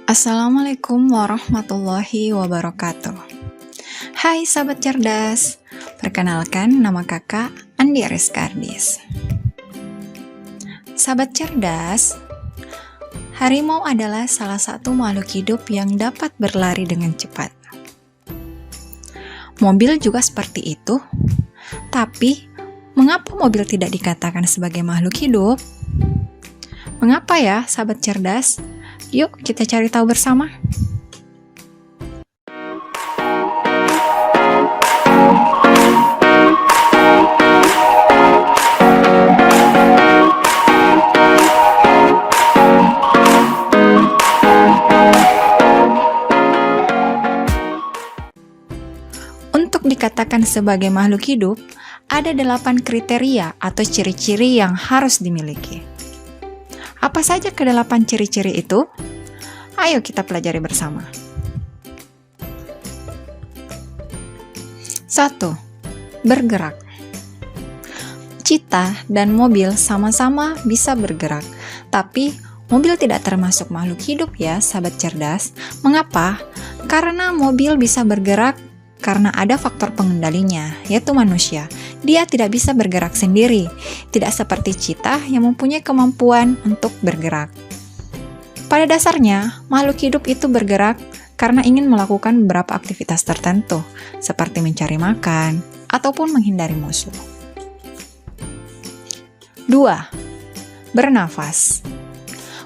Assalamualaikum warahmatullahi wabarakatuh. Hai sahabat cerdas, perkenalkan nama kakak Andi Ariskardis. Sahabat cerdas, harimau adalah salah satu makhluk hidup yang dapat berlari dengan cepat. Mobil juga seperti itu, tapi mengapa mobil tidak dikatakan sebagai makhluk hidup? Mengapa ya sahabat cerdas? Yuk kita cari tahu bersama. Untuk dikatakan sebagai makhluk hidup, ada 8 kriteria atau ciri-ciri yang harus dimiliki. Apa saja ke-8 ciri-ciri itu? Ayo kita pelajari bersama. 1. Bergerak. Cheetah dan mobil sama-sama bisa bergerak, tapi mobil tidak termasuk makhluk hidup ya, sahabat cerdas. Mengapa? Karena mobil bisa bergerak karena ada faktor pengendalinya, yaitu manusia. Dia tidak bisa bergerak sendiri, tidak seperti cheetah yang mempunyai kemampuan untuk bergerak. Pada dasarnya, makhluk hidup itu bergerak karena ingin melakukan beberapa aktivitas tertentu, seperti mencari makan ataupun menghindari musuh. 2. Bernafas.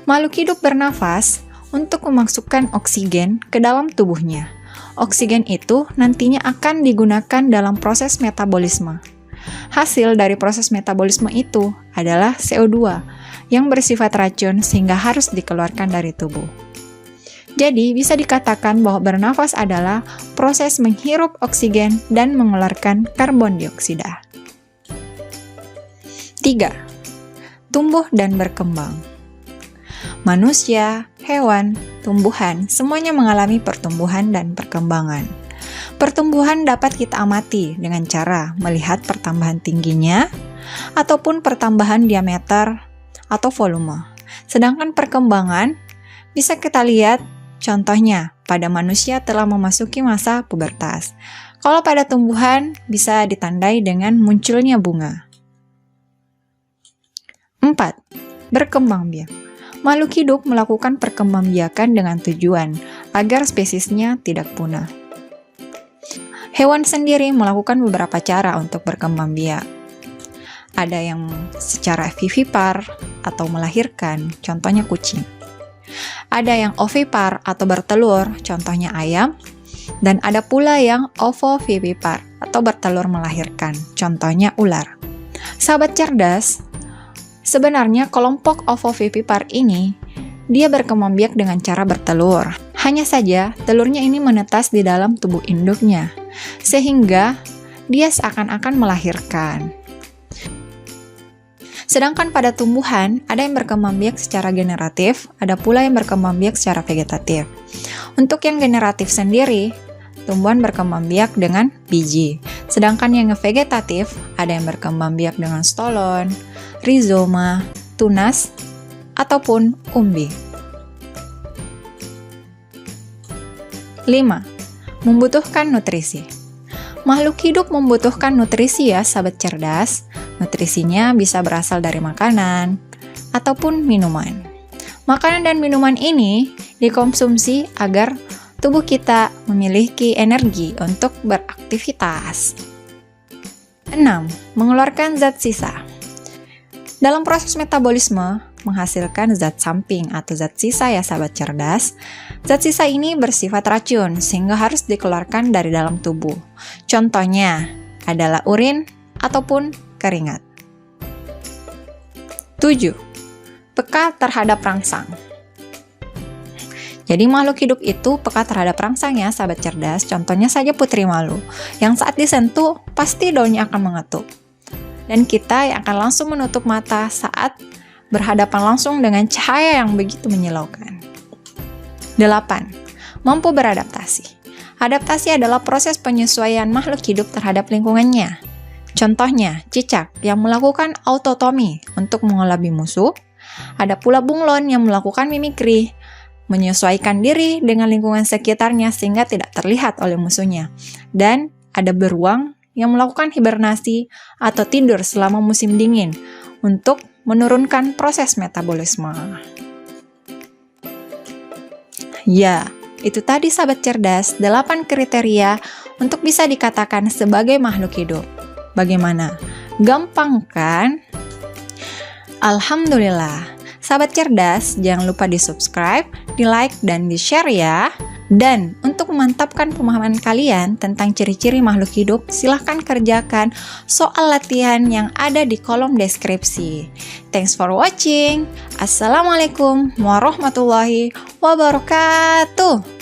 Makhluk hidup bernafas untuk memasukkan oksigen ke dalam tubuhnya. Oksigen itu nantinya akan digunakan dalam proses metabolisme. Hasil dari proses metabolisme itu adalah CO2 yang bersifat racun sehingga harus dikeluarkan dari tubuh. Jadi, bisa dikatakan bahwa bernafas adalah proses menghirup oksigen dan mengeluarkan karbon dioksida. 3. Tumbuh dan berkembang. Manusia, hewan, tumbuhan, semuanya mengalami pertumbuhan dan perkembangan. Pertumbuhan dapat kita amati dengan cara melihat pertambahan tingginya ataupun pertambahan diameter atau volume. Sedangkan perkembangan bisa kita lihat contohnya pada manusia telah memasuki masa pubertas. Kalau pada tumbuhan bisa ditandai dengan munculnya bunga. 4. Berkembang biak. Makhluk hidup melakukan perkembangbiakan dengan tujuan agar spesiesnya tidak punah. Hewan sendiri melakukan beberapa cara untuk berkembang biak. Ada yang secara vivipar atau melahirkan, contohnya kucing. Ada yang ovipar atau bertelur, contohnya ayam. Dan ada pula yang ovovivipar atau bertelur melahirkan, contohnya ular. Sahabat cerdas, sebenarnya kelompok ovovivipar ini, dia berkembang biak dengan cara bertelur. Hanya saja, telurnya ini menetas di dalam tubuh induknya, sehingga dia seakan-akan melahirkan. Sedangkan pada tumbuhan, ada yang berkembang biak secara generatif, ada pula yang berkembang biak secara vegetatif. Untuk yang generatif sendiri, tumbuhan berkembang biak dengan biji. Sedangkan yang vegetatif, ada yang berkembang biak dengan stolon, rizoma, tunas, ataupun umbi. 5. Membutuhkan nutrisi. Makhluk hidup membutuhkan nutrisi ya, sahabat cerdas. Nutrisinya bisa berasal dari makanan ataupun minuman. Makanan dan minuman ini dikonsumsi agar tubuh kita memiliki energi untuk beraktivitas. 6. Mengeluarkan zat sisa. Dalam proses metabolisme, menghasilkan zat samping atau zat sisa ya sahabat cerdas. Zat sisa ini bersifat racun sehingga harus dikeluarkan dari dalam tubuh. Contohnya adalah urin ataupun keringat. 7. Peka terhadap rangsang. Jadi makhluk hidup itu peka terhadap rangsang ya sahabat cerdas. Contohnya saja putri malu, yang saat disentuh pasti daunnya akan mengetuk. Dan kita yang akan langsung menutup mata saat berhadapan langsung dengan cahaya yang begitu menyilaukan. 8. Mampu beradaptasi. Adaptasi adalah proses penyesuaian makhluk hidup terhadap lingkungannya. Contohnya, cicak yang melakukan autotomi untuk mengelabui musuh. Ada pula bunglon yang melakukan mimikri menyesuaikan diri dengan lingkungan sekitarnya sehingga tidak terlihat oleh musuhnya. Dan ada beruang yang melakukan hibernasi atau tidur selama musim dingin untuk menurunkan proses metabolisme. Ya, itu tadi sahabat cerdas 8 kriteria untuk bisa dikatakan sebagai makhluk hidup. Bagaimana? Gampang kan? Alhamdulillah. Sahabat cerdas, jangan lupa di-subscribe, di-like, dan di-share ya. Dan untuk memantapkan pemahaman kalian tentang ciri-ciri makhluk hidup, silahkan kerjakan soal latihan yang ada di kolom deskripsi. Thanks for watching. Assalamualaikum warahmatullahi wabarakatuh.